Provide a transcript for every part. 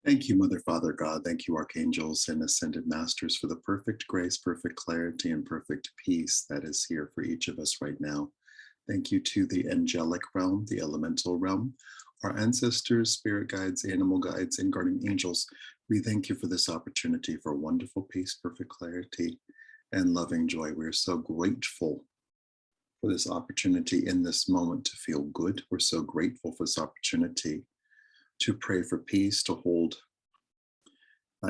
Thank you, Mother, Father, God. Thank you, archangels and ascended masters, for the perfect grace, perfect clarity, and perfect peace that is here for each of us right now. Thank you to the angelic realm, the elemental realm, our ancestors, spirit guides, animal guides, and guardian angels. We thank you for this opportunity for wonderful peace, perfect clarity, and loving joy. We're so grateful for this opportunity in this moment to feel good. We're so grateful for this opportunity to pray for peace, to hold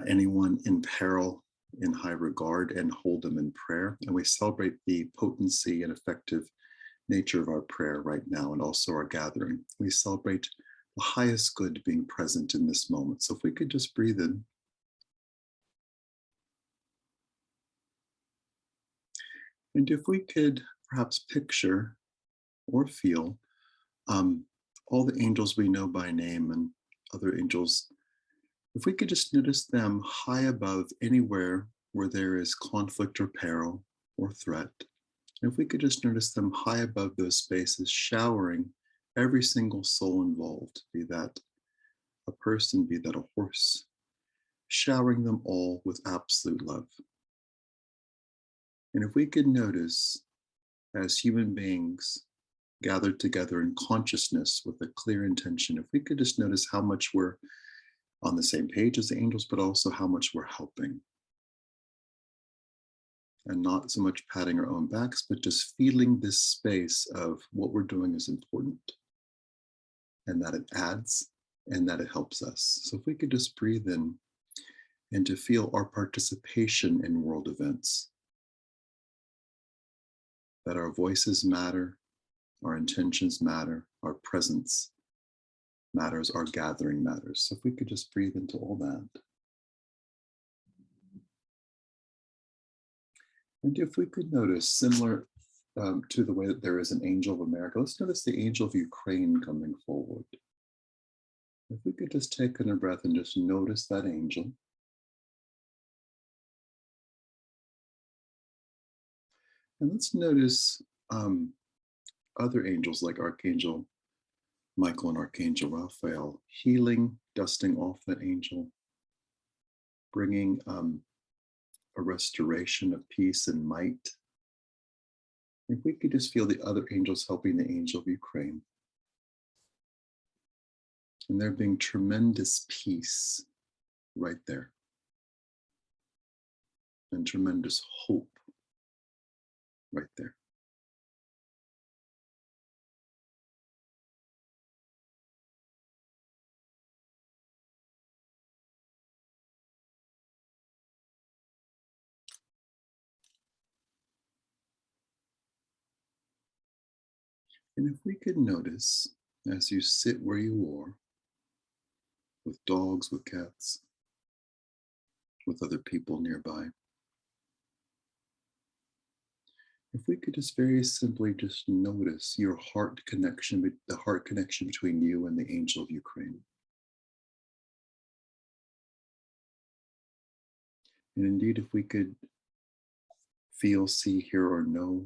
anyone in peril in high regard and hold them in prayer. And we celebrate the potency and effective nature of our prayer right now and also our gathering. We celebrate the highest good being present in this moment. So if we could just breathe in, and if we could perhaps picture or feel um, all the angels we know by name and other angels, if we could just notice them high above anywhere where there is conflict or peril or threat. And if we could just notice them high above those spaces, showering every single soul involved, be that a person, be that a horse, showering them all with absolute love. And if we could notice as human beings gathered together in consciousness with a clear intention, if we could just notice how much we're on the same page as the angels, but also how much we're helping. And not so much patting our own backs, but just feeling this space of what we're doing is important and that it adds and that it helps us. So if we could just breathe in and to feel our participation in world events, that our voices matter, our intentions matter, our presence matters, our gathering matters. So if we could just breathe into all that. And if we could notice, similar to the way that there is an angel of America, let's notice the angel of Ukraine coming forward. If we could just take in a breath and just notice that angel. And let's notice other angels like Archangel Michael and Archangel Raphael, healing, dusting off that angel, bringing a restoration of peace and might. If we could just feel the other angels helping the angel of Ukraine, and there being tremendous peace right there, and tremendous hope right there. And if we could notice as you sit where you are, with dogs, with cats, with other people nearby, if we could just very simply just notice your heart connection, the heart connection between you and the angel of Ukraine. And indeed, if we could feel, see, hear, or know,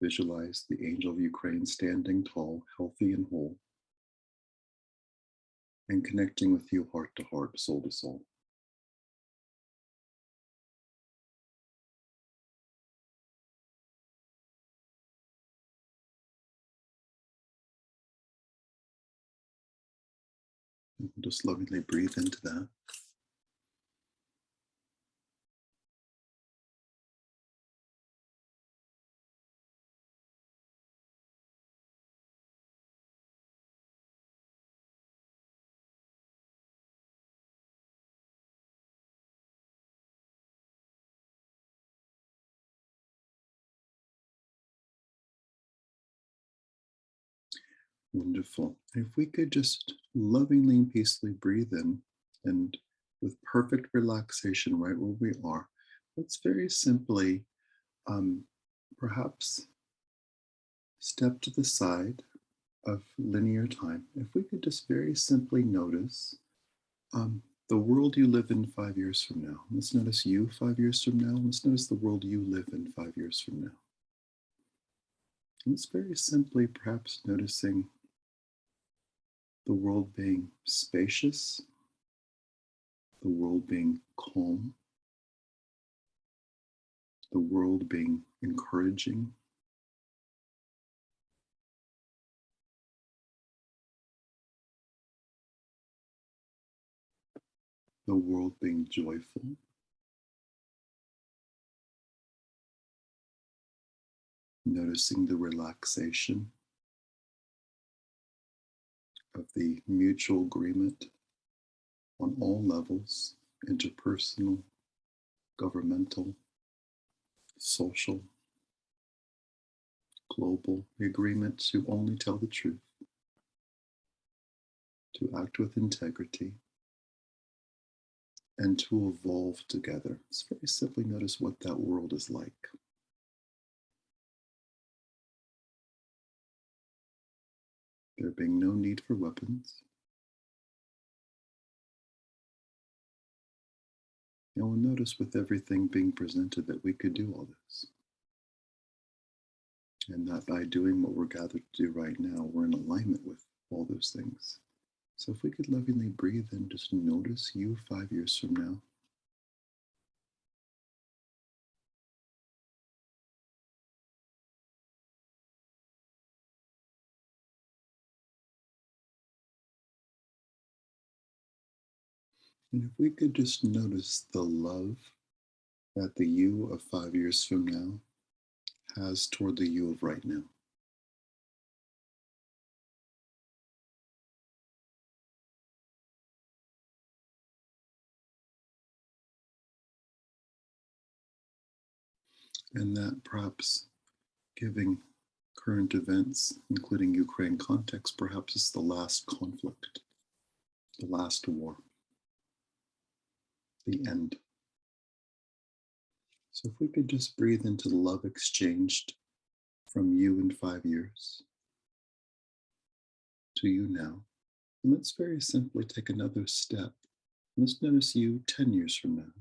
visualize the angel of Ukraine standing tall, healthy, and whole, and connecting with you heart to heart, soul to soul. And just lovingly breathe into that. Wonderful. If we could just lovingly and peacefully breathe in and with perfect relaxation right where we are, let's very simply um, perhaps step to the side of linear time. If we could just very simply notice the world you live in 5 years from now. Let's notice you 5 years from now. Let's notice the world you live in 5 years from now. And it's very simply perhaps noticing the world being spacious, the world being calm, the world being encouraging, the world being joyful, noticing the relaxation of the mutual agreement on all levels, interpersonal, governmental, social, global, the agreement to only tell the truth, to act with integrity, and to evolve together. Let's very simply notice what that world is like. There being no need for weapons. And we'll notice with everything being presented that we could do all this. And that by doing what we're gathered to do right now, we're in alignment with all those things. So if we could lovingly breathe and just notice you 5 years from now. And if we could just notice the love that the you of 5 years from now has toward the you of right now. And that perhaps giving current events, including Ukraine context, perhaps is the last conflict, the last war, the end. So if we could just breathe into the love exchanged from you in 5 years to you now, and let's very simply take another step. Let's notice you 10 years from now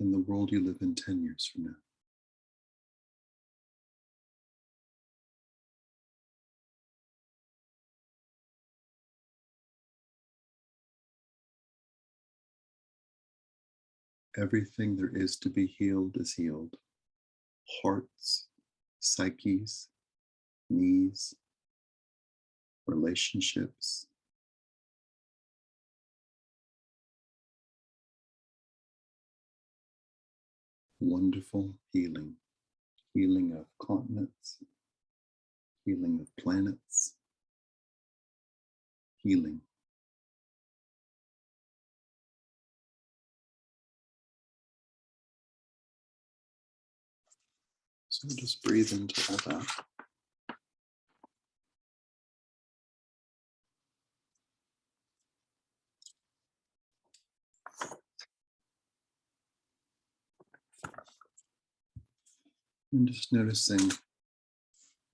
and the world you live in 10 years from now. Everything there is to be healed is healed. Hearts, psyches, needs, relationships, wonderful healing, healing of continents, healing of planets, healing. So just breathe into all that. And just noticing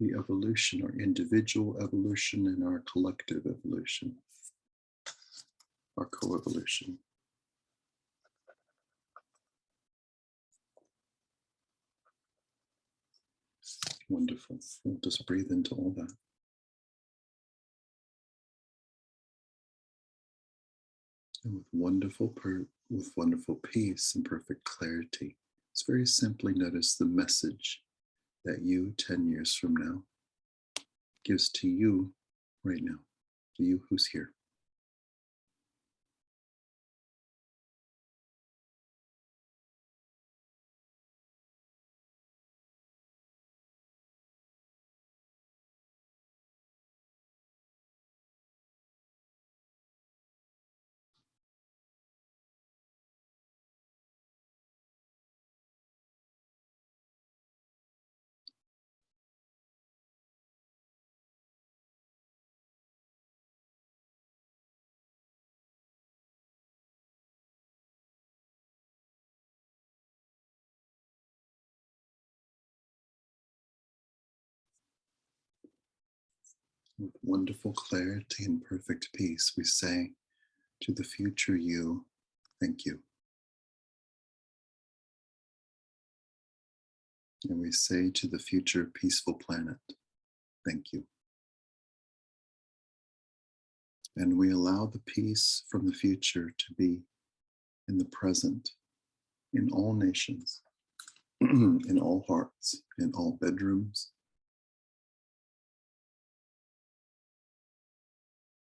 the evolution, our individual evolution and our collective evolution, our co-evolution. Wonderful. We'll just breathe into all that. And with wonderful peace and perfect clarity, it's very simply notice the message that you 10 years from now gives to you right now, to you who's here. With wonderful clarity and perfect peace, we say to the future you, thank you. And we say to the future peaceful planet, thank you. And we allow the peace from the future to be in the present, in all nations, in all hearts, in all bedrooms,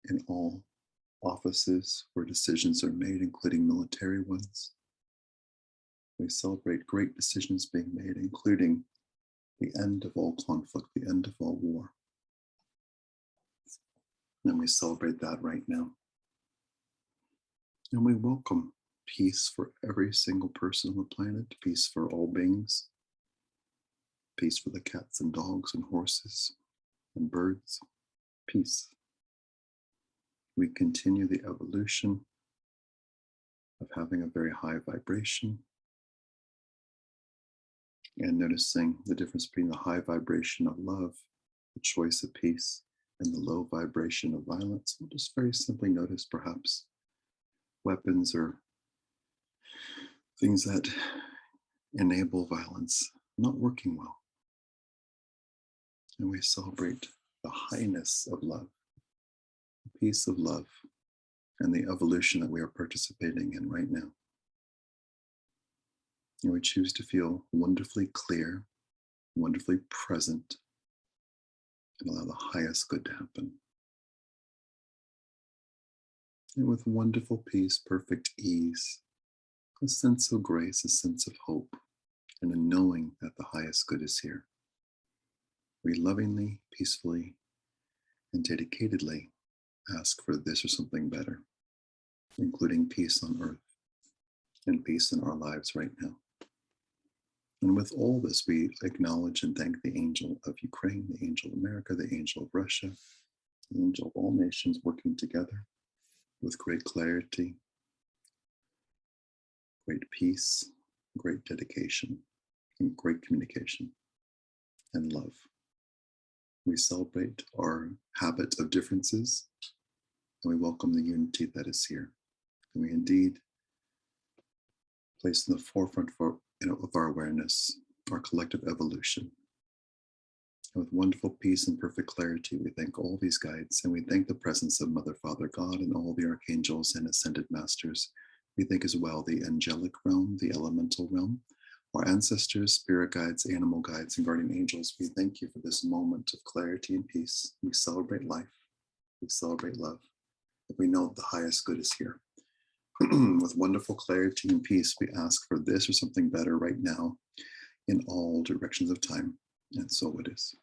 in all offices where decisions are made, including military ones. We celebrate great decisions being made, including the end of all conflict, the end of all war. And we celebrate that right now. And we welcome peace for every single person on the planet, peace for all beings, peace for the cats and dogs and horses and birds, peace. We continue the evolution of having a very high vibration and noticing the difference between the high vibration of love, the choice of peace, and the low vibration of violence. We'll just very simply notice perhaps weapons or things that enable violence not working well. And we celebrate the highness of love, the peace of love, and the evolution that we are participating in right now. And we choose to feel wonderfully clear, wonderfully present, and allow the highest good to happen. And with wonderful peace, perfect ease, a sense of grace, a sense of hope, and a knowing that the highest good is here. We lovingly, peacefully, and dedicatedly ask for this or something better, including peace on earth and peace in our lives right now. And with all this, we acknowledge and thank the angel of Ukraine, the angel of America, the angel of Russia, the angel of all nations working together with great clarity, great peace, great dedication, and great communication and love. We celebrate our habit of differences, and we welcome the unity that is here. And we indeed place in the forefront of our awareness our collective evolution. And with wonderful peace and perfect clarity, we thank all these guides, and we thank the presence of Mother, Father, God, and all the archangels and ascended masters. We thank as well the angelic realm, the elemental realm, our ancestors, spirit guides, animal guides, and guardian angels. We thank you for this moment of clarity and peace. We celebrate life. We celebrate love. We know the highest good is here. With wonderful clarity and peace, we ask for this or something better right now in all directions of time. And so it is.